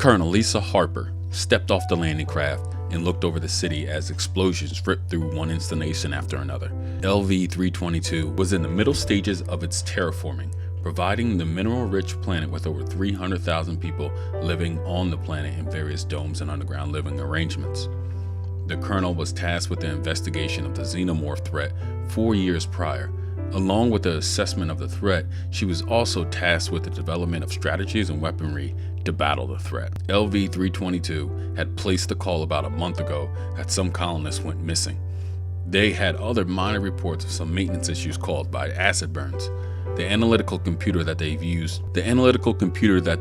Colonel Lisa Harper stepped off the landing craft and looked over the city as explosions ripped through one installation after another. LV322 was in the middle stages of its terraforming, providing the mineral-rich planet with over 300,000 people living on the planet in various domes and underground living arrangements. The colonel was tasked with the investigation of the Xenomorph threat 4 years prior. Along with the assessment of the threat, she was also tasked with the development of strategies and weaponry to battle the threat. LV322 had placed the call about a month ago that some colonists went missing. They had other minor reports of some maintenance issues caused by acid burns. The analytical computer that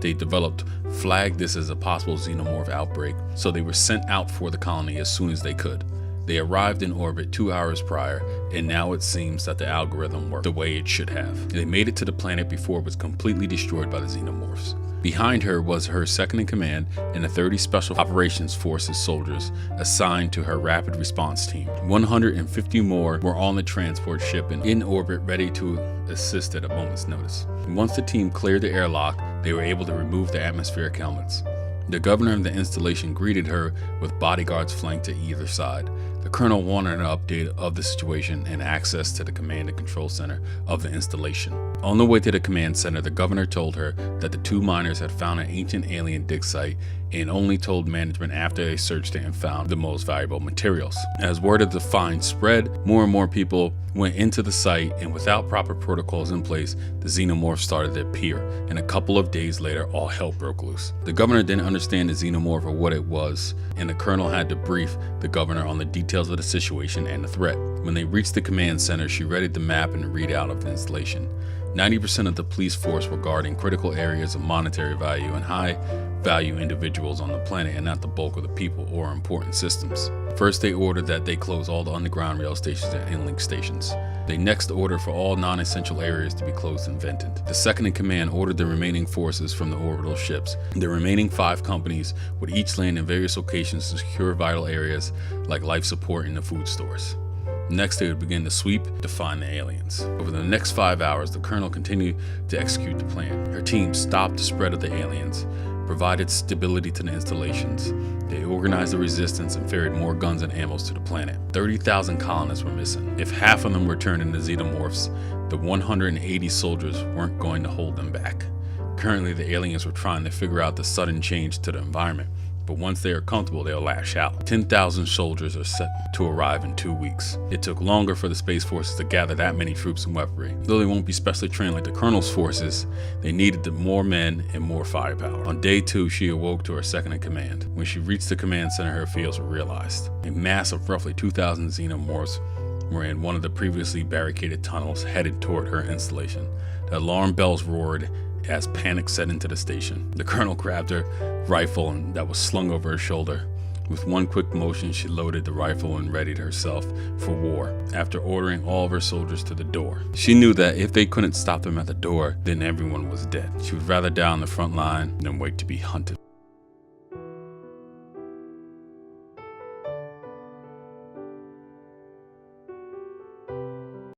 they developed flagged this as a possible Xenomorph outbreak, so they were sent out for the colony as soon as they could. They arrived in orbit 2 hours prior, and now it seems that the algorithm worked the way it should have. They made it to the planet before it was completely destroyed by the Xenomorphs. Behind her was her second-in-command and the 30 Special Operations Forces soldiers assigned to her rapid response team. 150 more were on the transport ship and in orbit ready to assist at a moment's notice. Once the team cleared the airlock, they were able to remove the atmospheric helmets. The governor of the installation greeted her with bodyguards flanked to either side. The colonel wanted an update of the situation and access to the command and control center of the installation. On the way to the command center, the governor told her that the 2 miners had found an ancient alien dig site and only told management after they searched it and found the most valuable materials. As word of the find spread, more and more people went into the site, and without proper protocols in place, the Xenomorph started to appear, and a couple of days later, all hell broke loose. The governor didn't understand the Xenomorph or what it was, and the colonel had to brief the governor on the details of the situation and the threat. When they reached the command center, she readied the map and the readout of the installation. 90% of the police force were guarding critical areas of monetary value and high-value individuals on the planet, and not the bulk of the people or important systems. First, they ordered that they close all the underground rail stations and link stations. They next ordered for all non-essential areas to be closed and vented. The second-in-command ordered the remaining forces from the orbital ships. The remaining 5 companies would each land in various locations to secure vital areas like life support and the food stores. Next, they would begin to sweep to find the aliens. Over the next 5 hours, the colonel continued to execute the plan. Her team stopped the spread of the aliens, provided stability to the installations. They organized the resistance and ferried more guns and ammo to the planet. 30,000 colonists were missing. If half of them were turned into Xenomorphs, the 180 soldiers weren't going to hold them back. Currently, the aliens were trying to figure out the sudden change to the environment, but once they are comfortable, they'll lash out. 10,000 soldiers are set to arrive in 2 weeks. It took longer for the Space Forces to gather that many troops and weaponry. Though they won't be specially trained like the Colonel's forces, they needed more men and more firepower. On day 2, she awoke to her second-in-command. When she reached the command center, her fears were realized. A mass of roughly 2,000 Xenomorphs were in one of the previously barricaded tunnels headed toward her installation. The alarm bells roared as panic set into the station. The colonel grabbed her rifle that was slung over her shoulder. With one quick motion, she loaded the rifle and readied herself for war. After ordering all of her soldiers to the door, she knew that if they couldn't stop them at the door, then everyone was dead. She would rather die on the front line than wait to be hunted.